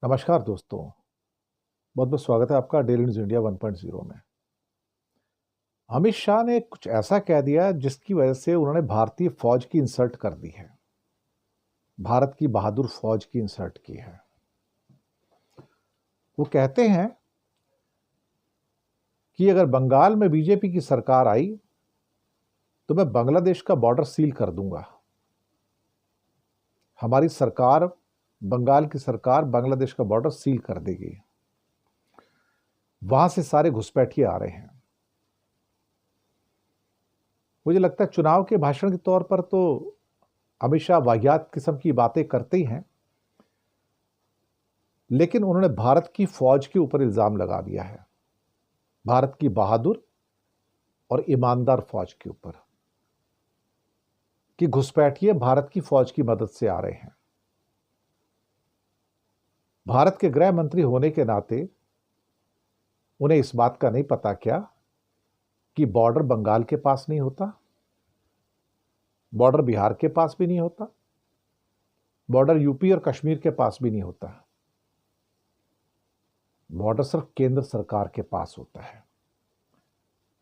नमस्कार दोस्तों। बहुत बहुत स्वागत है आपका डेली न्यूज़ इंडिया 1.0 में। अमित शाह ने कुछ ऐसा कह दिया जिसकी वजह से उन्होंने भारतीय फौज की इंसल्ट कर दी है, भारत की बहादुर फौज की इंसल्ट की है। वो कहते हैं कि अगर बंगाल में बीजेपी की सरकार आई तो मैं बांग्लादेश का बॉर्डर सील कर दूंगा। हमारी सरकार, बंगाल की सरकार बांग्लादेश का बॉर्डर सील कर देगी। वहां से सारे घुसपैठिए आ रहे हैं। मुझे लगता है चुनाव के भाषण के तौर पर तो अमित शाह वाहियात किस्म की बातें करते ही हैं, लेकिन उन्होंने भारत की फौज के ऊपर इल्जाम लगा दिया है, भारत की बहादुर और ईमानदार फौज के ऊपर, कि घुसपैठिए भारत की फौज की मदद से आ रहे हैं। भारत के गृह मंत्री होने के नाते उन्हें इस बात का नहीं पता क्या कि बॉर्डर बंगाल के पास नहीं होता, बॉर्डर बिहार के पास भी नहीं होता, बॉर्डर यूपी और कश्मीर के पास भी नहीं होता। बॉर्डर सिर्फ केंद्र सरकार के पास होता है।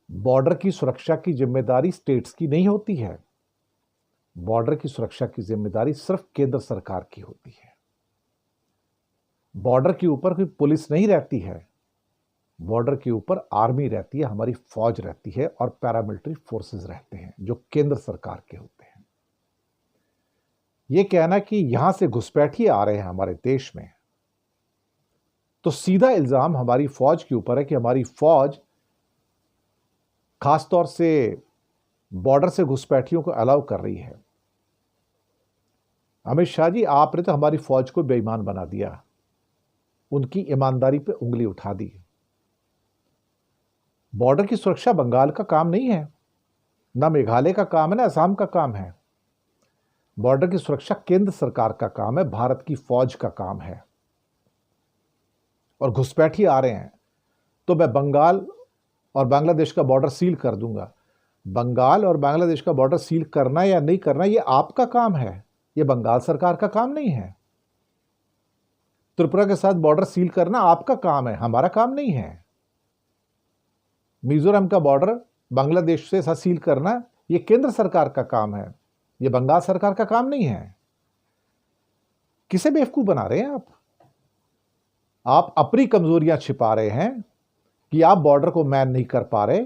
बॉर्डर की सुरक्षा की जिम्मेदारी स्टेट्स की नहीं होती है, बॉर्डर की सुरक्षा की जिम्मेदारी सिर्फ केंद्र सरकार की होती है। बॉर्डर के ऊपर कोई पुलिस नहीं रहती है, बॉर्डर के ऊपर आर्मी रहती है, हमारी फौज रहती है और पैरामिलिट्री फोर्सेस रहते हैं जो केंद्र सरकार के होते हैं। यह कहना कि यहां से घुसपैठिए आ रहे हैं हमारे देश में, तो सीधा इल्जाम हमारी फौज के ऊपर है कि हमारी फौज खासतौर से बॉर्डर से घुसपैठियों को अलाउ कर रही है। अमित शाह जी, आपने तो हमारी फौज को बेईमान बना दिया, उनकी ईमानदारी पे उंगली उठा दी। बॉर्डर की सुरक्षा बंगाल का काम नहीं है, ना मेघालय का काम है, ना असम का काम है। बॉर्डर की सुरक्षा केंद्र सरकार का काम है, भारत की फौज का काम है। और घुसपैठिए आ रहे हैं तो मैं बंगाल और बांग्लादेश का बॉर्डर सील कर दूंगा। बंगाल और बांग्लादेश का बॉर्डर सील करना या नहीं करना यह आपका काम है, यह बंगाल सरकार का काम नहीं है। त्रिपुरा के साथ बॉर्डर सील करना आपका काम है, हमारा काम नहीं है। मिजोरम का बॉर्डर बांग्लादेश से साथ सील करना यह केंद्र सरकार का काम है, यह बंगाल सरकार का काम नहीं है। किसे बेवकूफ बना रहे हैं आप अपनी कमजोरियां छिपा रहे हैं कि आप बॉर्डर को मैन नहीं कर पा रहे,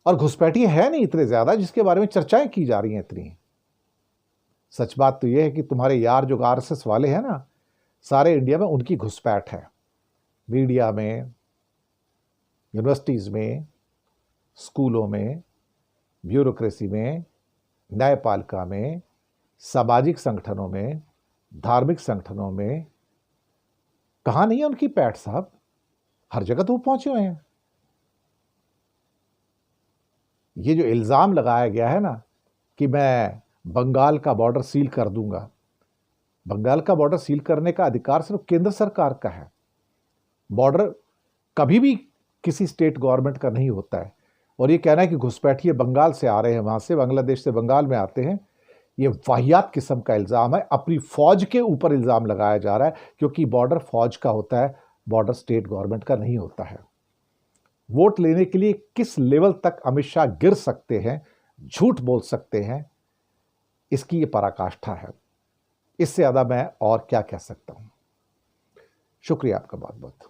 और घुसपैठिए है नहीं इतने ज्यादा जिसके बारे में चर्चाएं की जा रही हैं इतनी। सच बात तो यह है कि तुम्हारे यार जो आरएसएस वाले हैं ना, सारे इंडिया में उनकी घुसपैठ है। मीडिया में, यूनिवर्सिटीज में, स्कूलों में, ब्यूरोक्रेसी में, न्यायपालिका में, सामाजिक संगठनों में, धार्मिक संगठनों में, कहां नहीं है उनकी पैठ साहब? हर जगह तो वो पहुंचे हुए हैं। ये जो इल्जाम लगाया गया है ना कि मैं बंगाल का बॉर्डर सील कर दूंगा, बंगाल का बॉर्डर सील करने का अधिकार सिर्फ केंद्र सरकार का है। बॉर्डर कभी भी किसी स्टेट गवर्नमेंट का नहीं होता है। और ये कहना है कि घुसपैठिए बंगाल से आ रहे हैं, वहां से बांग्लादेश से बंगाल में आते हैं, ये वाहियात किस्म का इल्जाम है। अपनी फौज के ऊपर इल्जाम लगाया जा रहा है, क्योंकि बॉर्डर फौज का होता है, बॉर्डर स्टेट गवर्नमेंट का नहीं होता है। वोट लेने के लिए किस लेवल तक अमित शाह गिर सकते हैं, झूठ बोल सकते हैं, इसकी ये पराकाष्ठा है। इससे ज्यादा मैं और क्या कह सकता हूं। शुक्रिया आपका बहुत बहुत।